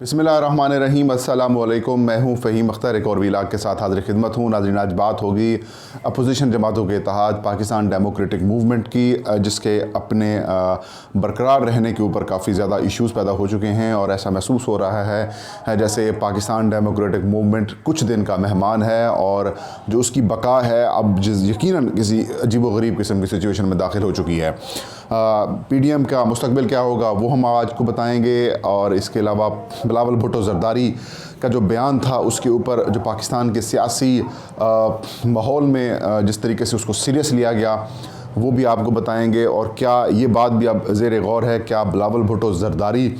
बिस्मिल्लाहिर्रहमानिर्रहीम, अस्सलाम वालेकुम। मैं हूँ फ़हीम अख्तर, एक और व्लॉग के साथ हाज़िर खिदमत हूँ। नाज़रीन, आज बात होगी अपोजिशन जमातों के इत्तेहाद पाकिस्तान डेमोक्रेटिक मूवमेंट की, जिसके अपने बरकरार रहने के ऊपर काफ़ी ज़्यादा इश्यूज़ पैदा हो चुके हैं और ऐसा महसूस हो रहा है जैसे पाकिस्तान डेमोक्रेटिक मूवमेंट कुछ दिन का मेहमान है और जो उसकी बका है अब यकीनन किसी अजीब-व-गरीब किस्म की सिचुएशन में दाखिल हो चुकी है। PDM का मुस्तकबिल क्या होगा वो हम आज को बताएंगे, और इसके अलावा बिलावल भुट्टो ज़रदारी का जो बयान था उसके ऊपर जो पाकिस्तान के सियासी माहौल में जिस तरीके से उसको सीरियस लिया गया वो भी आपको बताएंगे। और क्या ये बात भी अब ज़ेर गौर है, क्या बिलावल भुट्टो ज़रदारी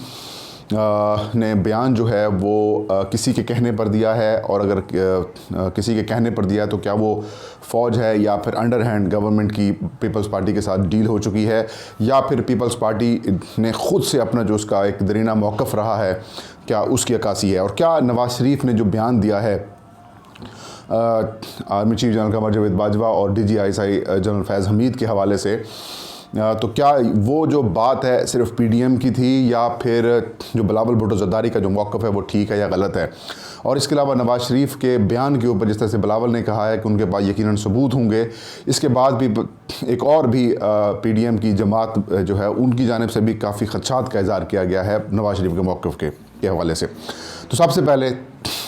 ने बयान जो है वो किसी के कहने पर दिया है, और अगर किसी के कहने पर दिया है तो क्या वो फ़ौज है या फिर अंडर हैंड गवर्नमेंट की पीपल्स पार्टी के साथ डील हो चुकी है, या फिर पीपल्स पार्टी ने ख़ुद से अपना जो उसका एक दरीना मौक़िफ़ रहा है क्या उसकी अक्कासी है। और क्या नवाज़ शरीफ ने जो बयान दिया है army chief general Qamar Javed Bajwa और DGI जनरल फैज़ हमीद के हवाले से, तो क्या वो जो बात है सिर्फ PDM की थी, या फिर जो बिलावल भुट्टो ज़रदारी का जो मौक़िफ़ है वो ठीक है या गलत है। और इसके अलावा नवाज़ शरीफ के बयान के ऊपर जिस तरह से बिलावल ने कहा है कि उनके पास यकीनन सबूत होंगे, इसके बाद भी एक और भी PDM की जमात जो है उनकी जानिब से भी काफ़ी ख़दशात का इज़हार किया गया है नवाज़ शरीफ के मौक़िफ़ के हवाले से। तो सबसे पहले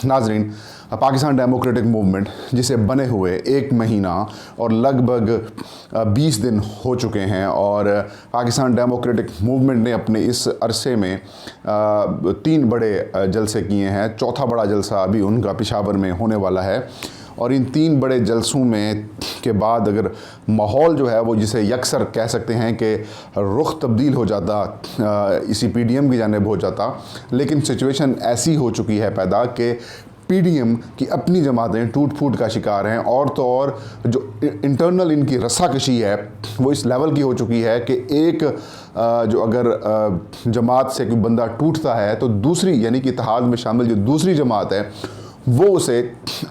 नाज़रीन, पाकिस्तान डेमोक्रेटिक मूवमेंट जिसे बने हुए 1 महीना और लगभग 20 दिन हो चुके हैं, और पाकिस्तान डेमोक्रेटिक मूवमेंट ने अपने इस अरसे में 3 बड़े जलसे किए हैं। चौथा बड़ा जलसा अभी उनका पेशावर में होने वाला है, और इन 3 बड़े जलसों में के बाद अगर माहौल जो है वो जिसे यकसर कह सकते हैं कि रुख तब्दील हो जाता, इसी PDM की जानिब हो जाता, लेकिन सिचुएशन ऐसी हो चुकी है पैदा कि PDM की अपनी जमातें टूट फूट का शिकार हैं, और तो और जो इंटरनल इनकी रस्साकशी है वो इस लेवल की हो चुकी है कि एक जो अगर जमात से कोई बंदा टूटता है तो दूसरी यानी कि इत्तेहाद में शामिल जो दूसरी जमात है वो उसे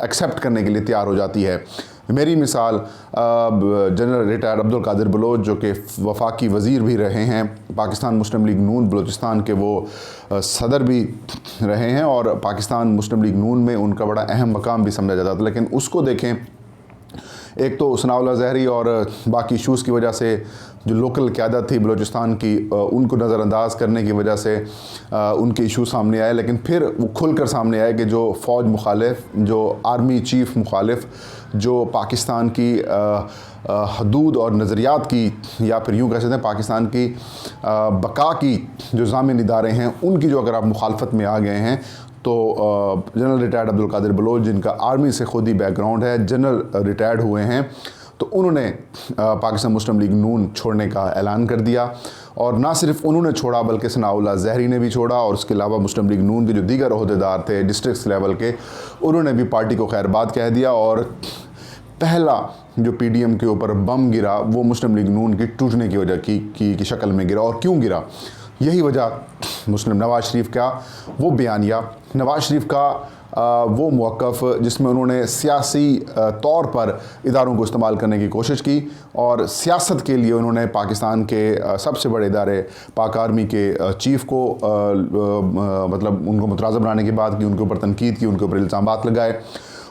एक्सेप्ट करने के लिए तैयार हो जाती है। मेरी मिसाल जनरल रिटायर्ड अब्दुल कादिर बलोच, जो कि वफाकी वज़ीर भी रहे हैं, पाकिस्तान मुस्लिम लीग नून बलूचिस्तान के वो सदर भी रहे हैं, और पाकिस्तान मुस्लिम लीग नून में उनका बड़ा अहम मकाम भी समझा जाता था। लेकिन उसको देखें, एक तो सनाउल्लाह ज़हरी और बाकी इशूज़ की वजह से जो लोकल क़यादत थी बलूचिस्तान की उनको नज़रअंदाज करने की वजह से उनके इशू सामने आए, लेकिन फिर वो खुलकर सामने आए कि जो फ़ौज मुखालिफ, जो आर्मी चीफ़ मुखालिफ, जो पाकिस्तान की हदूद और नज़रियात की, या फिर यूँ कह सकते हैं पाकिस्तान की बका की जो ज़ामिन इदारे हैं उनकी जो अगर आप मुखालफत में आ गए हैं, तो जनरल रिटायर्ड अब्दुल कादिर बलोच, जिनका आर्मी से खुद ही बैकग्राउंड है, जनरल रिटायर्ड हुए हैं, तो उन्होंने पाकिस्तान मुस्लिम लीग नून छोड़ने का ऐलान कर दिया। और ना सिर्फ उन्होंने छोड़ा बल्कि सनाउल्लाह ज़हरी ने भी छोड़ा, और उसके अलावा मुस्लिम लीग नून के जो दीगर अहदेदार थे डिस्ट्रिक्ट लेवल के, उन्होंने भी पार्टी को खैरबाद कह दिया। और पहला जो PDM के ऊपर बम गिरा वो मुस्लिम लीग नून की टूटने की वजह की शक्ल में गिरा। और क्यों गिरा, यही वजह मुस्लिम नवाज़ शरीफ का वो बयानिया, नवाज़ शरीफ का वो मौक़िफ़ जिसमें उन्होंने सियासी तौर पर इदारों को इस्तेमाल करने की कोशिश की, और सियासत के लिए उन्होंने पाकिस्तान के सबसे बड़े इदारे पाक आर्मी के चीफ़ को मतलब उनको मुतराज़ा बनाने की बात की, उनके ऊपर तनकीद की, उनके ऊपर इल्ज़ामात लगाए,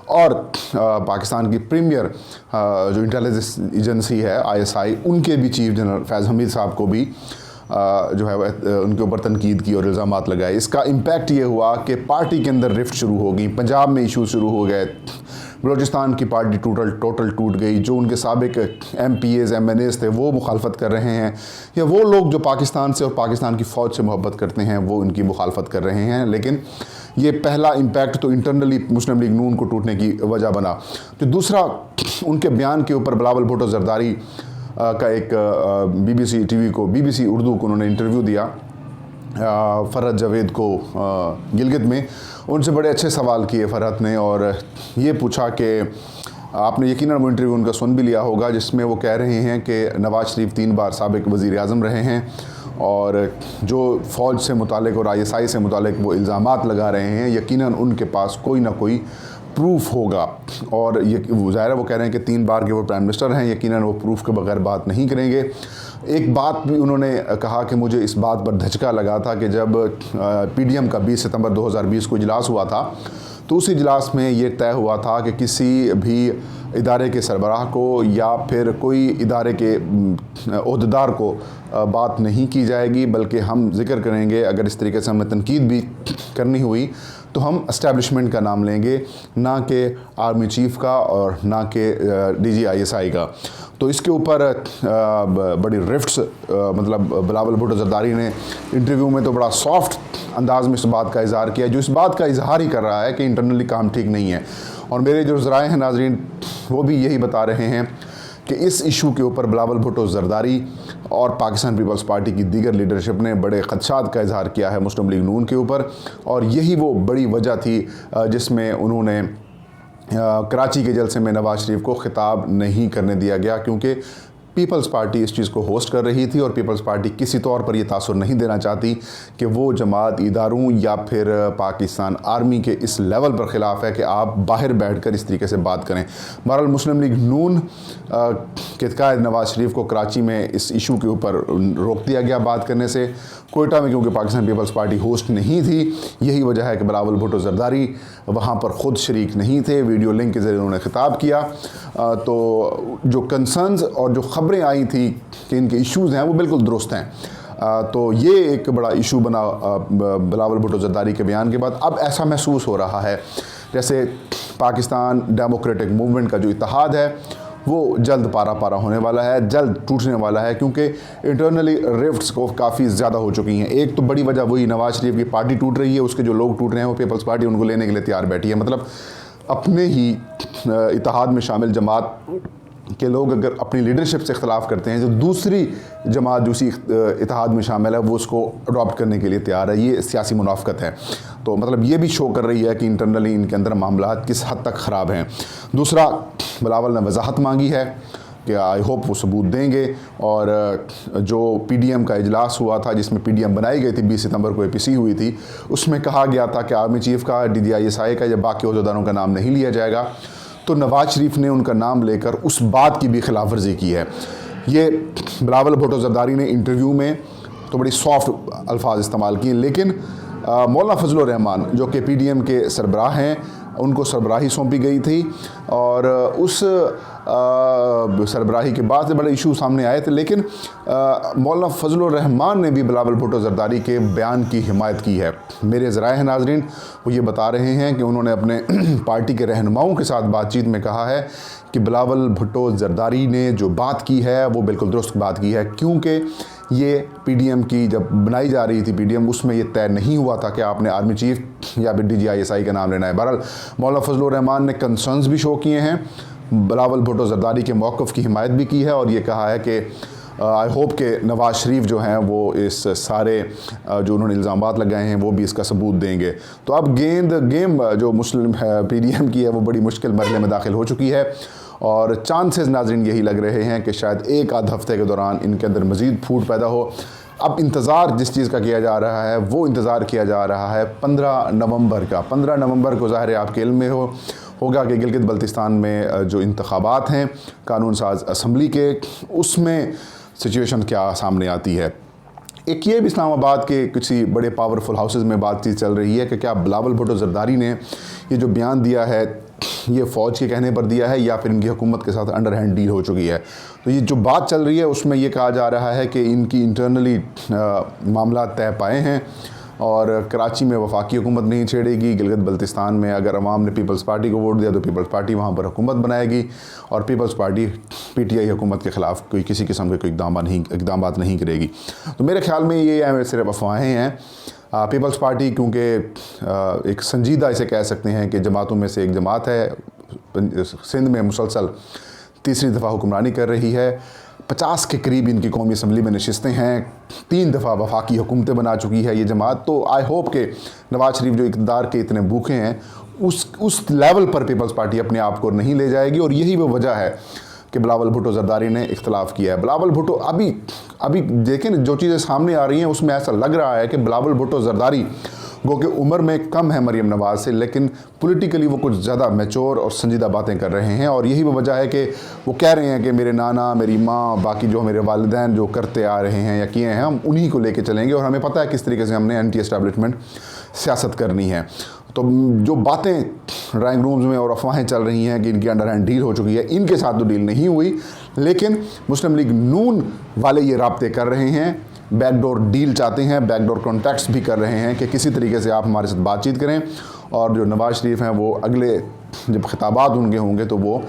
और पाकिस्तान की प्रीमियर जो इंटेलिजेंस एजेंसी है ISI, उनके भी चीफ जनरल फैज़ हमीद साहब को भी जो है उनके ऊपर तनकीद की और इल्ज़ामात लगाए। इसका इम्पैक्ट ये हुआ कि पार्टी के अंदर रिफ्ट शुरू हो गई, पंजाब में इशू शुरू हो गए, बलूचिस्तान की पार्टी टोटल टूट गई। जो उनके साबिक MPAs MNAs थे वो मुखालफत कर रहे हैं, या वो लोग जो पाकिस्तान से और पाकिस्तान की फ़ौज से मोहब्बत करते हैं वो इनकी मुखालफत कर रहे हैं। लेकिन ये पहला इम्पैक्ट तो इंटरनली मुस्लिम लीग नून को टूटने की वजह बना। तो दूसरा, उनके बयान के ऊपर बिलावल भुट्टो ज़रदारी का एक BBC उर्दू को उन्होंने इंटरव्यू दिया फ़रहत जावेद को गिलगित में। उनसे बड़े अच्छे सवाल किए फ़रहत ने, और ये पूछा कि आपने यकीनन वो इंटरव्यू उनका सुन भी लिया होगा, जिसमें वो कह रहे हैं कि नवाज़ शरीफ 3 बार साबिक़ वज़ीर आज़म रहे हैं, और जो फ़ौज से मुतालिक और ISI से मुतालिक वो इल्ज़ामात लगा रहे हैं यकीनन उनके पास कोई ना कोई प्रूफ होगा। और ये ज़ाहिर है वो कह रहे हैं कि 3 बार के वो प्राइम मिनिस्टर हैं, यकीनन वो प्रूफ के बगैर बात नहीं करेंगे। एक बात भी उन्होंने कहा कि मुझे इस बात पर धचका लगा था कि जब पीडीएम का 20 सितंबर 2020 को इजलास हुआ था, तो उस इजलास में ये तय हुआ था कि किसी भी इदारे के सरबराह को या फिर कोई इदारे के ओहदेदार को बात नहीं की जाएगी, बल्कि हम जिक्र करेंगे, अगर इस तरीके से हमें तनकीद भी करनी हुई तो हम एस्टेब्लिशमेंट का नाम लेंगे, ना कि आर्मी चीफ का और ना कि DGISI का। तो इसके ऊपर बड़ी रिफ्ट्स, मतलब बिलावल भुट्टो ज़रदारी ने इंटरव्यू में तो बड़ा सॉफ्ट अंदाज में इस बात का इजहार किया, जो इस बात का इजहार ही कर रहा है कि इंटरनली काम ठीक नहीं है। और मेरे जो ज़राए हैं नाज़रीन, वो भी यही बता रहे हैं कि इस इशू के ऊपर बिलावल भुट्टो ज़रदारी और पाकिस्तान पीपल्स पार्टी की दीगर लीडरशिप ने बड़े ख़दशात का इजहार किया है मुस्लिम लीग नून के ऊपर, और यही वो बड़ी वजह थी जिसमें उन्होंने कराची के जलसे में नवाज शरीफ को खिताब नहीं करने दिया गया, क्योंकि पीपल्स पार्टी इस चीज़ को होस्ट कर रही थी और पीपल्स पार्टी किसी तौर पर यह तासुर नहीं देना चाहती कि वो जमात इदारों या फिर पाकिस्तान आर्मी के इस लेवल पर ख़िलाफ़ है कि आप बाहर बैठकर इस तरीके से बात करें। बहरहाल मुस्लिम लीग नून के कायद नवाज शरीफ को कराची में इस इशू के ऊपर रोक दिया गया बात करने से। कोयटा में क्योंकि पाकिस्तान पीपल्स पार्टी होस्ट नहीं थी, यही वजह है कि बिलावल भुट्टो ज़रदारी वहाँ पर ख़ुद शरीक नहीं थे। वीडियो लिंक के ज़रिए उन्होंने खिताब किया। तो जो कंसर्न्स और जो ख़बरें आई थी कि इनके इश्यूज़ हैं वो बिल्कुल दुरुस्त हैं। तो ये एक बड़ा इशू बना बिलावल भुट्टो ज़रदारी के बयान के बाद। अब ऐसा महसूस हो रहा है जैसे पाकिस्तान डेमोक्रेटिक मूवमेंट का जो इत्तेहाद है वो जल्द पारा पारा होने वाला है, जल्द टूटने वाला है, क्योंकि इंटरनली रिफ्ट्स को काफ़ी ज़्यादा हो चुकी हैं। एक तो बड़ी वजह वही नवाज शरीफ की पार्टी टूट रही है, उसके जो लोग टूट रहे हैं वो पीपल्स पार्टी उनको लेने के लिए तैयार बैठी है। मतलब अपने ही इत्तेहाद में शामिल जमात के लोग अगर अपनी लीडरशिप से इख्तलाफ करते हैं, तो दूसरी जमात जो उसी इत्तेहाद में शामिल है वो उसको अडॉप्ट करने के लिए तैयार है। ये सियासी मुनाफ़कत है। तो मतलब ये भी शो कर रही है कि इंटरनली इनके अंदर मामला किस हद तक ख़राब हैं। दूसरा, बिलावल ने वजाहत मांगी है कि आई होप वो सबूत देंगे, और जो PDM का इजलास हुआ था जिसमें PDM बनाई गई थी 20 सितंबर को APC हुई थी, उसमें कहा गया था कि आर्मी चीफ़ का, DGISI का या बाकी अहदेदारों का नाम नहीं लिया जाएगा। तो नवाज शरीफ ने उनका नाम लेकर उस बात की भी खिलाफ वर्जी की है। ये बिलावल भुट्टो ज़रदारी ने इंटरव्यू में तो बड़ी सॉफ्ट अल्फाज इस्तेमाल किए, लेकिन मौलाना फजलुर रहमान जो कि PDM के सरबराह हैं, उनको सरबराही सौंपी गई थी, और उस सरबराही के बाद से बड़े इशू सामने आए थे। लेकिन मौलाना फजलुर रहमान ने भी बिलावल भुट्टो ज़रदारी के बयान की हिमायत की है। मेरे ज़राए हैं नाज़रीन, वो ये बता रहे हैं कि उन्होंने अपने पार्टी के रहनुमाओं के साथ बातचीत में कहा है कि बिलावल भुट्टो ज़रदारी ने जो बात की है वो बिल्कुल दुरुस्त बात की है, क्योंकि ये PDM की जब बनाई जा रही थी PDM, उसमें ये तय नहीं हुआ था कि आपने आर्मी चीफ या फिर DGISI का नाम लेना है। बहरहाल मौलाना फजलुर रहमान ने कंसर्न्स भी शो किए हैं, बिलावल भुट्टो ज़रदारी के मौक़िफ़ की हिमायत भी की है, और ये कहा है कि आई होप के नवाज शरीफ जो हैं वो इस सारे जो उन्होंने इल्ज़ामात लगाए हैं वो भी इसका सबूत देंगे। तो अब गेम जो मुस्लिम PDM की है वो बड़ी मुश्किल मरहले में दाखिल हो चुकी है, और चांसेस नाज़रीन यही लग रहे हैं कि शायद एक आध हफ्ते के दौरान इनके अंदर मज़ीद फूट पैदा हो। अब इंतज़ार जिस चीज़ का किया जा रहा है वो इंतज़ार किया जा रहा है 15 नवंबर का। 15 नवंबर को ज़ाहिर है आपके इल्म में होगा कि गिलगित बल्तिस्तान में जो इंतखाबात हैं कानून साज असम्बली के, उसमें सिचुएशन क्या सामने आती है। एक ये भी इस्लामाबाद के किसी बड़े पावरफुल हाउसेस में बातचीत चल रही है कि क्या बिलावल भुट्टो ज़रदारी ने ये जो बयान दिया है ये फ़ौज के कहने पर दिया है या फिर इनकी हुकूमत के साथ अंडर हैंड डील हो चुकी है। तो ये जो बात चल रही है उसमें ये कहा जा रहा है कि इनकी इंटरनली मामला तय पाए हैं, और कराची में वफाकी हुकूमत नहीं छेड़ेगी। गिलगित बल्तिस्तान में अगर अवाम ने पीपल्स पार्टी को वोट दिया तो पीपल्स पार्टी वहाँ पर हुकूमत बनाएगी, और पीपल्स पार्टी PTI हुकूमत के ख़िलाफ़ कोई किसी किस्म के कोई इक़दामात नहीं करेगी। तो मेरे ख़्याल में ये सिर्फ अफवाहें हैं। पीपल्स पार्टी क्योंकि एक संजीदा इसे कह सकते हैं कि जमातों में से एक जमात है, सिंध में मुसलसल तीसरी दफ़ा हुक्मरानी कर रही है। 50 के करीब इनकी कौमी असम्बली में नशिस्तें हैं, 3 दफ़ा वफाकी हुकूमतें बना चुकी है ये जमात। तो आई होप के नवाज शरीफ जो इक़्तिदार के इतने भूखे हैं उस लेवल पर पीपल्स पार्टी अपने आप को नहीं ले जाएगी, और यही वो वजह है कि बिलावल भुट्टो ज़रदारी ने इख्तलाफ किया है। बिलावल भुट्टो अभी देखें जो चीज़ें सामने आ रही हैं उसमें ऐसा लग रहा है कि बिलावल भुट्टो ज़रदारी गो कि उम्र में कम है मरीम नवाज़ से, लेकिन पॉलिटिकली वो कुछ ज़्यादा मैच्योर और संजीदा बातें कर रहे हैं। और यही वो वजह है कि वो कह रहे हैं कि मेरे नाना, मेरी माँ, बाकी जो मेरे वालिदैन जो करते आ रहे हैं या किए हैं, हम उन्हीं को लेके चलेंगे और हमें पता है किस तरीके से हमने एंटी एस्टैब्लिशमेंट सियासत करनी है। तो जो बातें ड्राइंग रूम्स में और अफवाहें चल रही हैं कि इनकी अंडर हैंड डील हो चुकी है, इनके साथ तो डील नहीं हुई, लेकिन मुस्लिम लीग नून वाले ये राब्ते कर रहे हैं, बैकडोर डील चाहते हैं, बैकडोर कॉन्टैक्ट्स भी कर रहे हैं कि किसी तरीके से आप हमारे साथ बातचीत करें। और जो नवाज़ शरीफ हैं वो अगले जब खिताबात उनके होंगे तो वो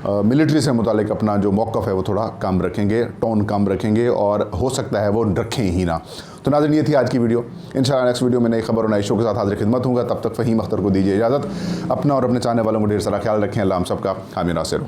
मिलिट्री से मुतालिक अपना जो मौक़िफ़ है वो थोड़ा कम रखेंगे, टोन कम रखेंगे, और हो सकता है वो रखें ही ना। तो नाज़रीन, ये थी आज की वीडियो। इंशाल्लाह नेक्स्ट वीडियो में नई खबर और नए शो के साथ हाजिर खिदमत होगा। तब तक फ़हीम अख्तर को दीजिए इजाज़त। अपना और अपने चाहने वालों को ढेर सारा ख्याल रखें। अल्लाह हम सबका हामी नासिर हो।